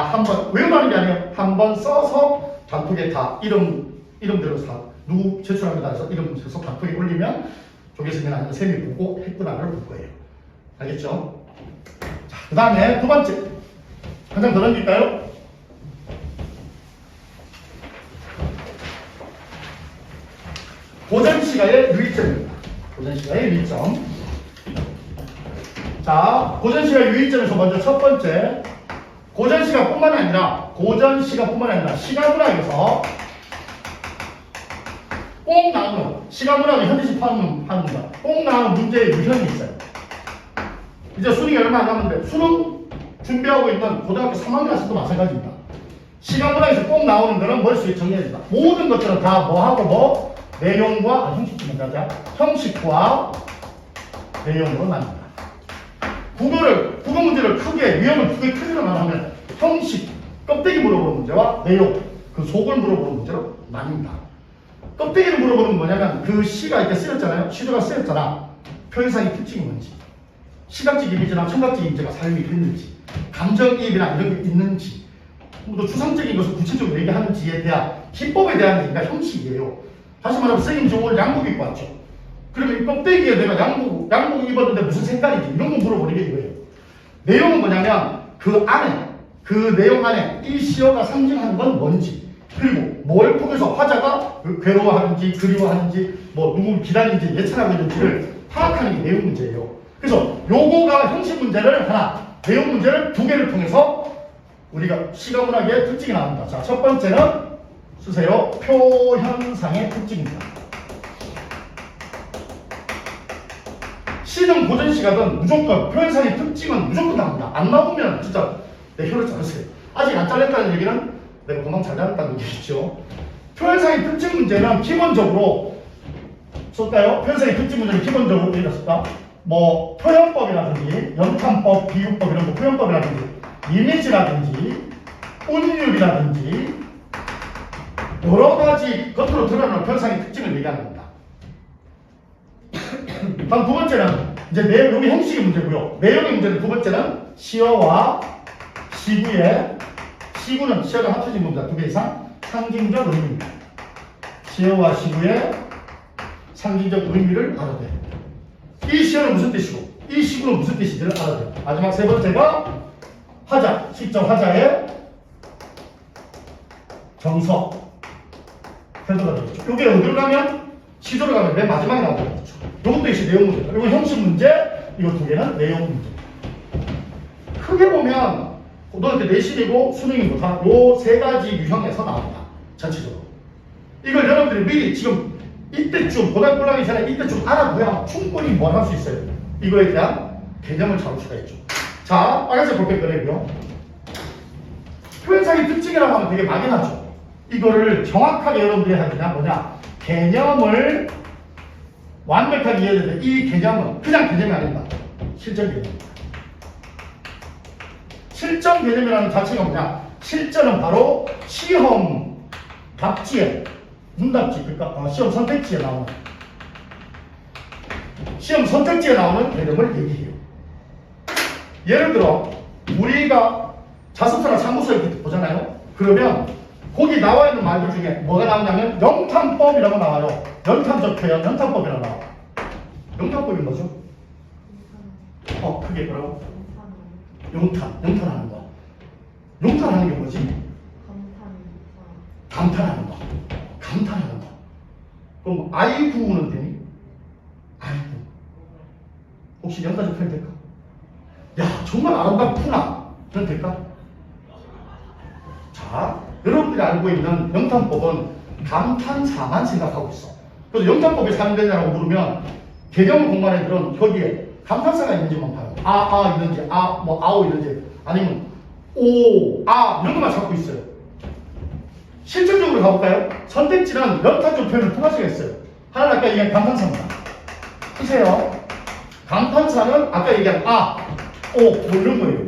한번 외우라는 게 아니에요. 한번 써서 단톡에 다 이름대로 다 누구 제출합니다 해서 이름 써서 단톡에 올리면 조계선이 아니면 쌤이 보고 했구나를 볼 거예요. 알겠죠? 자, 그 다음에 두 번째 한 장 더 넘길까요? 고전시가의 유의점입니다. 고전시가의 유의점. 자, 고전시가 유의점에서 먼저 첫 번째, 고전시가뿐만 아니라 시가문학에서 꼭 나오는 시가문학의 현대식 파는 겁니다. 꼭 나오는 문제의 유형이 있어요. 이제 수능이 얼마 안 남았는데 수능 준비하고 있는 고등학교 3학년 학생도 마찬가지입니다. 시가문학에서 꼭 나오는 거는 머릿속에 정리해줍니다. 모든 것들은 다 뭐하고 뭐 내용과 형식과 내용으로 나뉩니다. 국어 문제를 크게 유형을 두 개 크기로 나누면 형식, 껍데기 물어보는 문제와 내용, 그 속을 물어보는 문제로 나뉩니다. 껍데기를 물어보는 건 뭐냐면 그 시가 이렇게 쓰였잖아요. 시조가 쓰였잖아. 표현상의 특징이 뭔지, 시각적 이미지나 청각적 이미지가 사용이 됐는지, 감정이입이나 이런 게 있는지, 또 추상적인 것을 구체적으로 얘기하는지에 대한 기법에 대한 얘기가 형식이에요. 다시 말하면 선생님 저 오늘 양복 입고 왔죠. 그러면 이 껍데기에 내가 양복 입었는데 무슨 색깔이지? 이런 거 물어보는 게 이거예요. 내용은 뭐냐면 그 안에, 그 내용 안에 이 시어가 상징하는 건 뭔지, 그리고 뭘 통해서 화자가 괴로워하는지, 그리워하는지, 뭐 누구 기다리는지, 예찬하고 있는지를 파악하는 게 내용 문제예요. 그래서 요거가 형식 문제를 하나, 내용 문제를 두 개를 통해서 우리가 시가문학의 특징이 나옵니다. 자, 첫 번째는 쓰세요. 표현상의 특징입니다. 시든 고전시가든 무조건 표현상의 특징은 무조건 나옵니다. 안 나오면 진짜 내 혀를 자르세요. 아직 안 잘렸다는 얘기는 내가 금방 잘렸다는 얘기겠죠. 표현상의 특징 문제는 기본적으로 쓸까요? 표현상의 특징 문제는 기본적으로 예를 들었다. 뭐 표현법이라든지 연탄법, 비유법 이런 거 표현법이라든지 이미지라든지 운율이라든지 여러 가지 겉으로 드러나는 표현상의 특징을 얘기하는 겁니다. 다음 두 번째는 이제 내용, 여기 형식의 문제고요. 내용의 문제는 두 번째는 시어와 시구는 시어가 합쳐진 겁니다. 두 개 이상 상징적 의미입니다. 시어와 시구의 상징적 의미를 알아야 돼요. 이 시어는 무슨 뜻이고 이 시구는 무슨 뜻인지를 알아야 돼요. 마지막 세 번째가 화자, 시적 화자의 정석 태도가 되겠죠. 이게 어디로 가면 시조로 가면 맨 마지막에 나오겠죠. 이것도 역시 내용 문제다. 이거 형식 문제, 이거 두 개는 내용 문제. 크게 보면 고등학교 내신이고 수능이고 다 요 세 가지 유형에서 나옵니다. 전체적으로. 이걸 여러분들이 미리 지금 이때쯤 고등학교 올라가기 전에 이때쯤 알아둬야 충분히 뭘 할 수 있어요. 이거에 대한 개념을 잡을 수가 있죠. 자, 빨간색 볼펜 꺼내고요. 표현상의 특징이라고 하면 되게 막연하죠. 이거를 정확하게 여러분들이 하느냐 뭐냐 개념을 완벽하게 이해해야 되는데 이 개념은 그냥 개념이 아닙니다. 실전 개념입니다. 실전 개념이라는 자체가 뭐냐? 실전은 바로 시험 답지에 문답지, 그러니까 시험 선택지에 나오는 개념을 얘기해요. 예를 들어 우리가 자습서나 참고서 이렇게 보잖아요. 그러면 거기 나와 있는 말들 중에 뭐가 나오냐면 영탄법이라고 나와요. 연탄적 표현, 연탄법이라고 나와요. 영탄법이 뭐죠? 크게 뭐라고? 영탄하는 거. 영탄하는 게 뭐지? 감탄하는 거. 그럼 아이구는 되니? 아이구. 혹시 연탄적 표현 될까? 야, 정말 아름답구나. 그럼 될까? 자, 여러분들이 알고 있는 영탄법은 감탄사만 생각하고 있어. 그래서 영탄법이 사용되냐고 물으면 개념을 공부하는 애들은 거기에 감탄사가 있는지만 봐요. 있는지, 아오 있는지, 아니면 오, 이런 것만 찾고 있어요. 실질적으로 가볼까요? 선택지는 연탄적 표현을 두 가지가 있어요. 하나는 아까 얘기한 감탄사입니다. 보세요. 감탄사는 아까 얘기한 뭐 이런 거예요.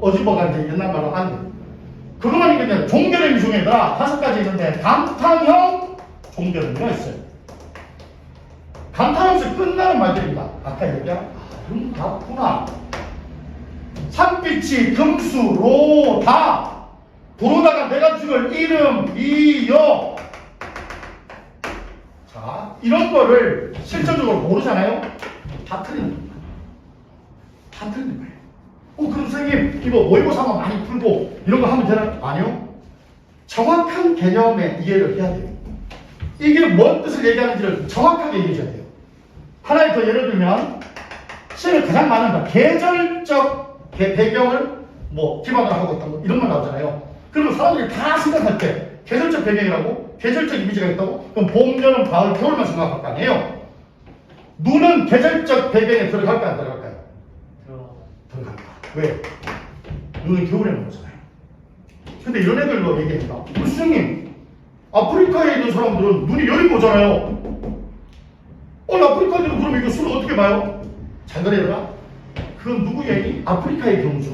어지버가 이제 옛날 말로 안 돼. 그거만 있겠냐. 종결의미 중에다 5가지 있는데 감탄형 종결의미가 있어요. 감탄하면서 끝나는 말들입니다. 아까 얘기한 이런 거 같구나. 산비치, 금수, 로, 다. 도로다가 내가 죽을 이름, 이여. 자, 이런 거를 실질적으로 모르잖아요? 다 틀리는 겁니다. 다 틀리는 거예요. 그럼 선생님, 이거 모의고사만 많이 풀고 이런 거 하면 되나? 아니요. 정확한 개념의 이해를 해야 돼요. 이게 뭔 뜻을 얘기하는지를 정확하게 얘기해줘야 돼요. 하나의 더 예를 들면, 시험에 가장 많은 계절적 배경을 기반으로 하고 있다, 이런 말 나오잖아요. 그러면 사람들이 다 생각할 때, 계절적 배경이라고, 계절적 이미지가 있다고, 그럼 봄, 여름, 가을, 겨울만 생각할 거 아니에요? 눈은 계절적 배경에 들어갈까, 안 들어갈까요? 들어간다. 왜? 눈은 겨울에만 오잖아요. 근데 이런 애들로 얘기합니다. 수장님, 아프리카에 있는 사람들은 눈이 여름에 오잖아요. 아프리카에 있는 그럼 이거 수는 어떻게 봐요? 잘 그래라. 그건 누구 얘기? 아프리카의 경우죠.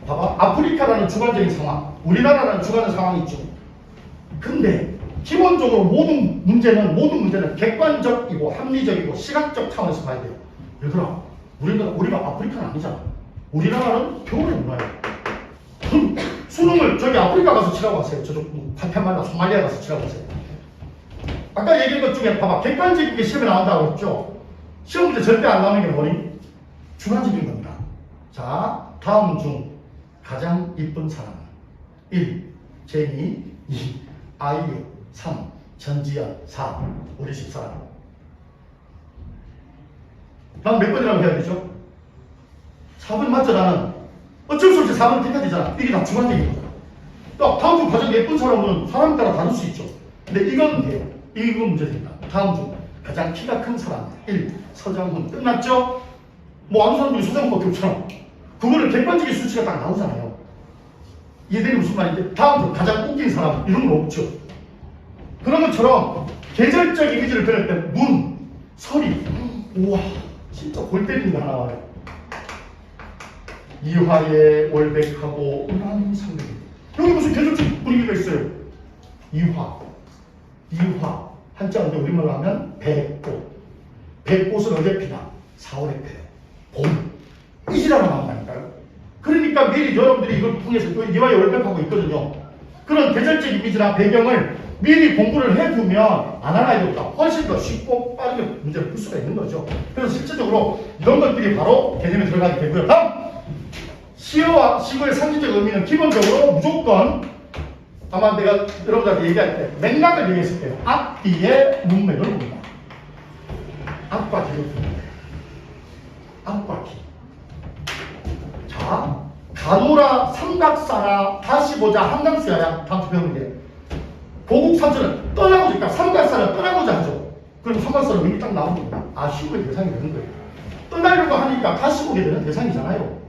봐봐. 아프리카라는 주관적인 상황, 우리나라라는 주관적인 상황이 있죠. 근데 기본적으로 모든 문제는 객관적이고 합리적이고 시각적 차원에서 봐야 돼요. 얘들아, 우리가 아프리카는 아니잖아. 우리나라는 겨울에 문화예요. 그럼 수능을 저기 아프리카 가서 치라고 하세요. 저쪽 파편마다 소말리아 가서 치라고 하세요. 아까 얘기한 것 중에 봐봐. 객관적인 게 시험에 나온다고 했죠. 시험 문제 절대 안 나오는 게 뭐니? 주관적인 겁니다. 자, 다음 중 가장 이쁜 사람은 1. 제니 2. 아이유 3. 전지현 4. 우리 집사람. 난 몇 번이라고 해야 되죠? 4번 맞죠? 나는 어쩔 수 없이 4번을 택해야 되잖아. 이게 다 주관적인 거다. 또 다음 중 가장 예쁜 사람은 사람 따라 다를 수 있죠. 근데 이건 돼요. 이건 문제 됩니다. 다음 중 가장 키가 큰 사람 1. 서장훈. 끝났죠? 아는 사람들이 서장훈밖에 없잖아. 그거는 객관적인 수치가 딱 나오잖아요. 이해되는 무슨 말인데? 다음 중 가장 웃긴 사람 이런 거 없죠. 그런 것처럼 계절적 이미지를 그릴 때 문, 서리, 우와 진짜 골 때리는 거 하나 와요. 이화에 월백하고 은하는 상대. 여기 무슨 계절적 분위기가 있어요. 이화 한자인데 우리말로 하면 백꽃. 백꽃은 언제 피나? 4월에 피어요. 봄. 이 시라고 나온다니까요. 그러니까 미리 여러분들이 이걸 통해서 이화에 월백하고 있거든요. 그런 계절적 이미지나 배경을 미리 공부를 해두면 안 하는 아이들보다 훨씬 더 쉽고 빠르게 문제를 풀 수가 있는 거죠. 그래서 실질적으로 이런 것들이 바로 개념에 들어가게 되고요. 다음! 시어와 시구의 상징적 의미는 기본적으로 무조건 아마 내가 여러분들한테 얘기할 때 맥락을 얘기했을 때요. 앞뒤의 문맥을 봅니다. 앞과 뒤를 봅니다. 앞과 뒤. 자, 가노라, 삼각사라, 다시 보자, 한강수야야. 다음 주 배우는 게. 보국삼천은 떠나고자, 삼각사는 떠나고자 하죠. 그럼 삼각사는 의미 딱 나오는 겁니다. 시구의 대상이 되는 거예요. 떠나려고 하니까 다시 보게 되는 대상이잖아요.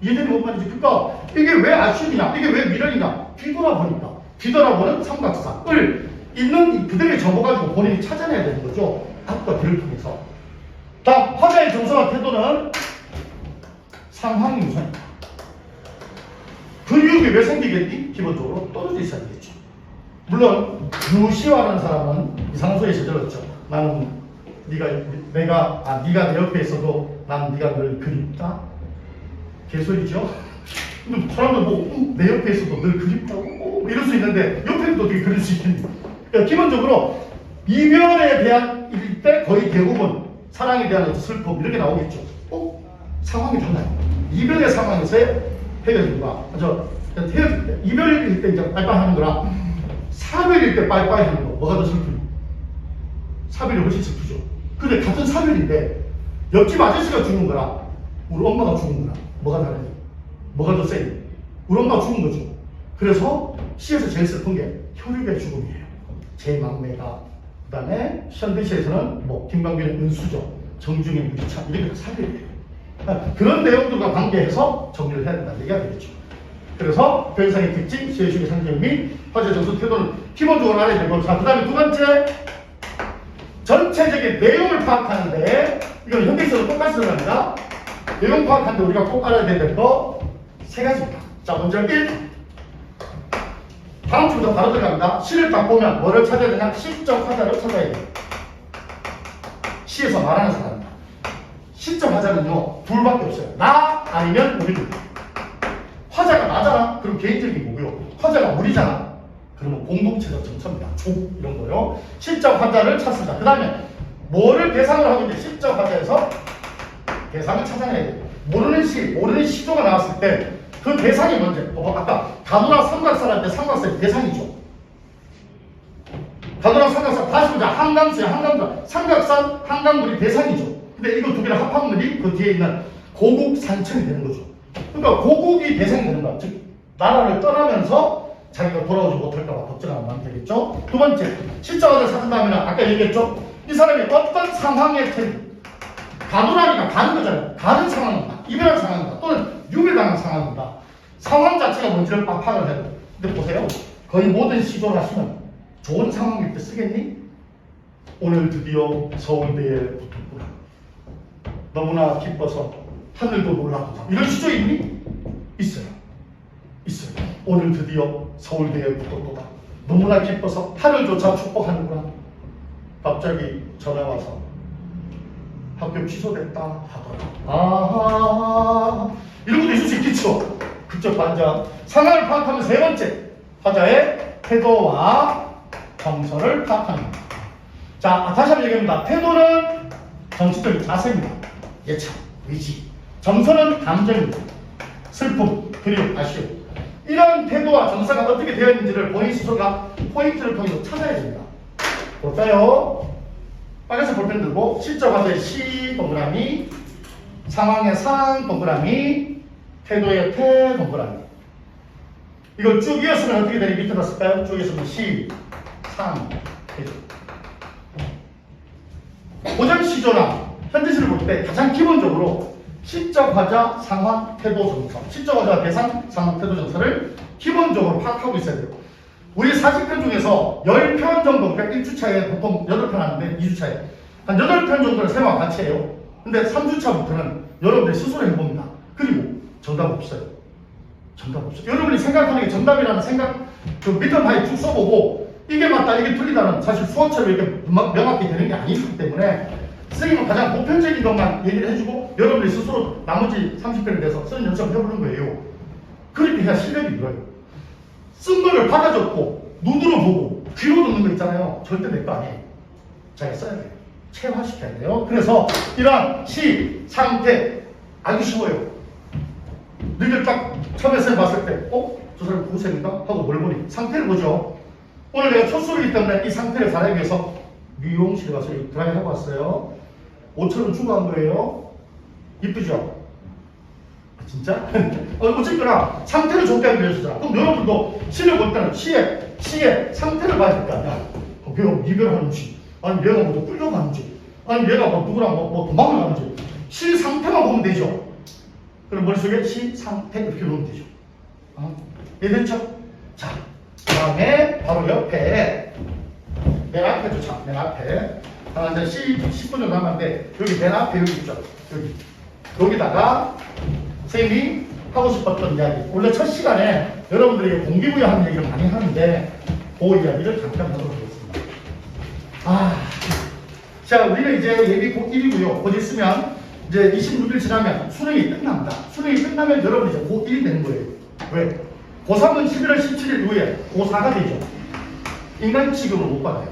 이해되는 못 말이지. 그러니까 이게 왜 아쉬움이냐, 이게 왜 미련이냐, 뒤돌아보니까 뒤돌아보는 삼각사을 있는 그대로의 정보 가지고 본인이 찾아내야 되는 거죠. 앞과 뒤를 통해서. 다음 화자의 정서와 태도는 상황이 우선이다. 근육이 왜 생기겠니? 기본적으로 떨어져 있어야 되겠죠. 물론 유시화라는 사람은 이상소에서 들었죠. 나는 네가 내 옆에 있어도 난 네가 늘 그립다. 개소리죠? 사람들 보고 내 옆에 있어도 늘 그립다고 이럴 수 있는데 옆에도 어떻게 그릴 수 있겠니? 그러니까 기본적으로 이별에 대한 일 때 거의 대부분 사랑에 대한 슬픔 이렇게 나오겠죠. 상황이 달라요. 이별의 상황에서의 헤어짐과 헤어질 때 이별일 때 이제 빠이빠이 하는 거랑 사별일 때 빠이빠이 하는 거 뭐가 더 슬프니? 사별이 훨씬 슬프죠. 근데 같은 사별인데 옆집 아저씨가 죽은 거랑 우리 엄마가 죽은 거랑 뭐가 다르니? 뭐가 더 세니? 우리 엄마가 죽은 거죠. 그래서 시에서 제일 슬픈 게 혈육의 죽음이에요. 제 막내가. 그 다음에 현대시에서는 김광빈의 은수저, 정중의 무기참 이렇게 사별이에요. 그런 내용들과 관계해서 정리를 해야 된다는 얘기가 되겠죠. 그래서 변상의 특징, 시의식의 상징 및 화제 정수 태도는 기본적으로 알아야 되고, 자, 그 다음에 두 번째, 전체적인 내용을 파악하는데, 이건 현대시에서 똑같이 들어갑니다. 내용 파악하는데 우리가 꼭 알아야 될 거 세 가지입니다. 자, 먼저 1. 다음 주부터 바로 들어갑니다. 시를 딱 보면 뭐를 찾아야 되냐? 시적 화자를 찾아야 돼요. 시에서 말하는 사람입니다. 시적 화자는요, 둘밖에 없어요. 나, 아니면 우리들. 화자가 나잖아? 그럼 개인적인 거고요. 화자가 우리잖아? 그러면 공동체적 정서입니다. 족 이런 거요. 시적 화자를 찾습니다. 그 다음에 뭐를 대상으로 하고 있는지 시적 화자에서 대상을 찾아내야 돼요. 모르는 시조가 나왔을 때 그 대상이 뭔지. 아까 가누나 삼각살 할 때 삼각살이 대상이죠. 가누나 삼각살 다시 보자. 한강수야. 한강수. 삼각산 한강물이 대상이죠. 근데 이거 두 개를 합한 물이 그 뒤에 있는 고국 산천이 되는 거죠. 그러니까 고국이 대상이 되는 거야. 즉 나라를 떠나면서 자기가 돌아오지 못할까봐 걱정하면 안 되겠죠. 두 번째, 실자화를 찾는다면 아까 얘기했죠. 이 사람이 어떤 상황에 가누라니까 가는 거잖아요. 가는 상황입니다. 이별한 상황입니다. 또는 유별당한 상황입니다. 상황 자체가 뭔지를 파악을 해야 돼요. 근데 보세요. 거의 모든 시조를 하시면 좋은 상황일 때 쓰겠니? 오늘 드디어 서울대에 붙었구나. 너무나 기뻐서 하늘도 놀라구나. 이런 시조 있니? 있어요. 있어요. 오늘 드디어 서울대에 붙었구나. 너무나 기뻐서 하늘조차 축복하는구나. 갑자기 전화 와서 학교 취소됐다 하더라. 아하, 이런 것도 있을 수 있겠죠. 극적 반전. 상황을 파악하면 세 번째, 화자의 태도와 정서를 파악하는 겁니다. 자, 다시 한번 얘기합니다. 태도는 정치적인 자세입니다. 예측, 의지. 정서는 감정입니다. 슬픔, 그리움, 아쉬움. 이런 태도와 정서가 어떻게 되어 있는지를 본인 스스로가 포인트를 통해서 찾아야 됩니다. 볼까요? 빨간색 볼펜 들고 시적 화자의 시 동그라미, 상황의 상 동그라미, 태도의 태 동그라미. 이걸 쭉 이었으면 어떻게 되니? 밑에다 쓸까요? 쭉 이었으면 시, 상, 태도. 고전 시조나 현대시를 볼 때 가장 기본적으로 시적 화자, 상황, 태도, 정서. 시적 화자, 대상, 상황, 태도, 정서를 기본적으로 파악하고 있어야 돼요. 우리 40편 중에서 10편 정도, 그러니까 1주차에 보통 8편 하는데 2주차에 한 8편 정도를 쌤하고 같이 해요. 근데 3주차부터는 여러분들이 스스로 해봅니다. 그리고 정답 없어요. 정답 없어요. 여러분이 생각하는 게 정답이라는 생각, 그 믿음 하에 쭉 써보고 이게 맞다, 이게 틀리다는 사실 수학처럼 이렇게 명확히 되는 게 아니기 때문에 선생님은 가장 보편적인 것만 얘기를 해주고 여러분이 스스로 나머지 30편에 대해서 쓰는 연습을 해보는 거예요. 그렇게 해야 실력이 늘어요. 쓴 거를 받아줬고 눈으로 보고 귀로 듣는 거 있잖아요. 절대 내 거 아니에요. 잘 써야 돼요. 체화시켜야 돼요. 그래서 이러한 시, 상태 아주 쉬워요. 너희들 딱 처음에 쌤 봤을 때 저 사람 누구 쌤인가? 하고 뭘 보니? 상태를 보죠. 오늘 내가 첫 수업이기 때문에 이 상태를 잘하기 위해서 미용실에 가서 드라이 하고 왔어요. 5,000원 주고 한 거예요. 이쁘죠? 진짜? 어쨌거나 상태를 좋게 하기 위해서잖아. 그럼 여러분도 시를 볼 때는 시의 상태를 봐야 될 거 아니야. 내가 이별하는지, 아니 내가 뭐 끌려가는지, 아니 내가 뭐 누구랑 뭐 도망을 가는지 시 상태만 보면 되죠. 그럼 머릿속에 시 상태 이렇게 놓으면 되죠. 이해됐죠? 자, 그 다음에 바로 옆에 맨 앞에 좋죠. 맨 앞에 이제 10분 정도 남았는데 여기 맨 앞에 여기 있죠. 여기다가 선생님이 하고 싶었던 이야기. 원래 첫 시간에 여러분들에게 동기부여하는 얘기를 많이 하는데 그 이야기를 잠깐 하도록 하겠습니다. 자, 우리는 이제 예비 고1이고요. 곧 있으면 이제 26일 지나면 수능이 끝납니다. 수능이 끝나면 여러분이 이제 고1이 되는 거예요. 왜? 고3은 11월 17일 이후에 고4가 되죠. 인간 취급을 못 받아요.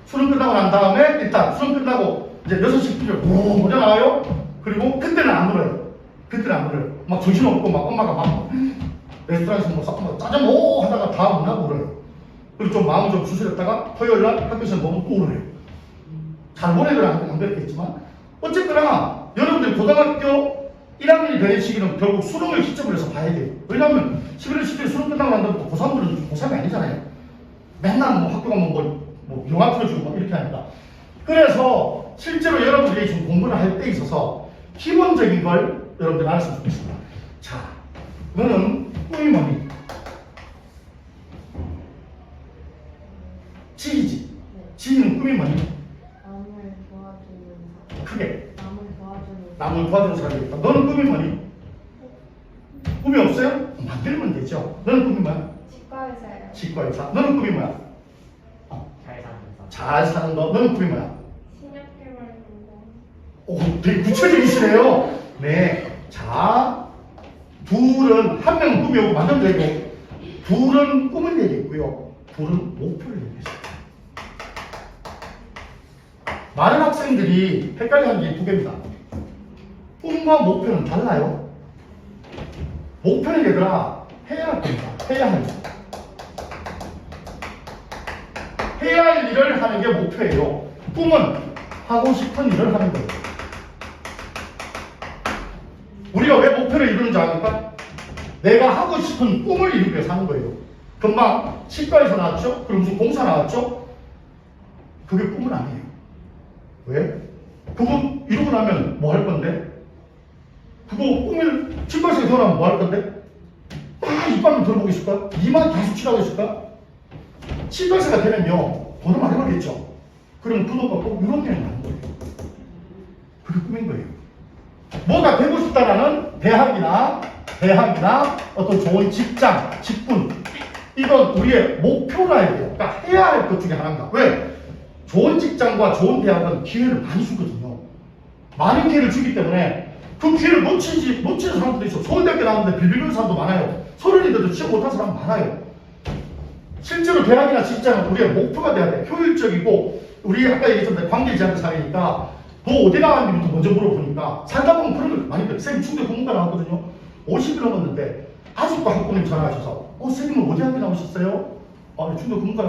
수능 끝나고 난 다음에 일단 수능 끝나고 이제 6시 필요 먼저 나와요. 그리고 그때는 안 놀아요. 그때는 안 그래요. 막 정신없고 막 엄마가 막 레스토랑에서 뭐 싹 짜장 뭐 하다가 다음 날 울어요. 그리고 좀 마음을 좀 추스렸다가 토요일날 학교에서 너무 또 울어요. 잘 본 애들은 안 그랬겠지만 어쨌거나 여러분들이 고등학교 1학년이 되는 시기는 결국 수능을 시점으로 해서 봐야 돼요. 왜냐하면 11월 10일 수능 끝나고 난 다음에 고3들은 고3이 아니잖아요. 맨날 뭐 학교 가면 뭐 영화 틀어주고 막 이렇게 하니까. 그래서 실제로 여러분들이 지금 공부를 할 때 있어서 기본적인 걸 여러분들 알았으면 좋겠습니다. 자, 너는 꿈이 뭐니? 지희지? 지희는 꿈이 뭐니? 남을 도와주는 사람. 크게. 남을 도와주는 사람이겠다. 너는 꿈이 뭐니? 꿈이 없어요? 만들면 되죠. 너는 꿈이 뭐야? 치과의사예요. 치과의사. 너는 꿈이 뭐야? 잘 사는 거. 너는 꿈이 뭐야? 신약개발 공장. 오, 되게 구체적이시네요. 네. 자, 둘은 한 명은 꿈이 오고 만들면 되고 둘은 꿈을 얘기했고요. 둘은 목표를 얘기했어요. 많은 학생들이 헷갈리는 게 두 개입니다. 꿈과 목표는 달라요. 목표는 얘들아 해야 할 겁니다. 해야 할 일. 해야 할 일을 하는 게 목표예요. 꿈은 하고 싶은 일을 하는 거예요. 우리가 왜 목표를 이루는지 아닙니까? 내가 하고 싶은 꿈을 이루기 위해서 하는 거예요. 금방 치과에서 나왔죠? 그럼 무슨 공사 나왔죠? 그게 꿈은 아니에요. 왜? 그거 이루고 나면 뭐 할 건데? 그거 꿈을 치과에서 태어나면 뭐 할 건데? 막 이빨을 들어보고 있을까? 이만 계속 칠하고 있을까? 치과의사가 되면요 돈을 많이 벌겠죠. 그러면 그 돈 갖고 유럽 여행 가는 거예요. 그게 꿈인 거예요. 뭐가 되고 싶다라는 대학이나 어떤 좋은 직장, 직분 이건 우리의 목표라야 돼요. 그러니까 해야 할 것 중에 하나입니다. 왜? 좋은 직장과 좋은 대학은 기회를 많이 주거든요. 많은 기회를 주기 때문에 그 기회를 놓치는 사람들도 있어. 서울대학교 나왔는데 빌빌거리는 사람도 많아요. 서른인데도 취업 못한 사람 많아요. 실제로 대학이나 직장은 우리의 목표가 돼야 돼. 효율적이고 우리 아까 얘기했던 관계지향 사회니까 너 어디 나왔는지부터 먼저 물어보니까 살다 보면 그런 걸 많이 쌤 중대 공부가 나왔거든요. 50일 넘었는데 아직도 학부모님 전화하셔서 선생님은 어디 학교 나오셨어요? 중대 공부가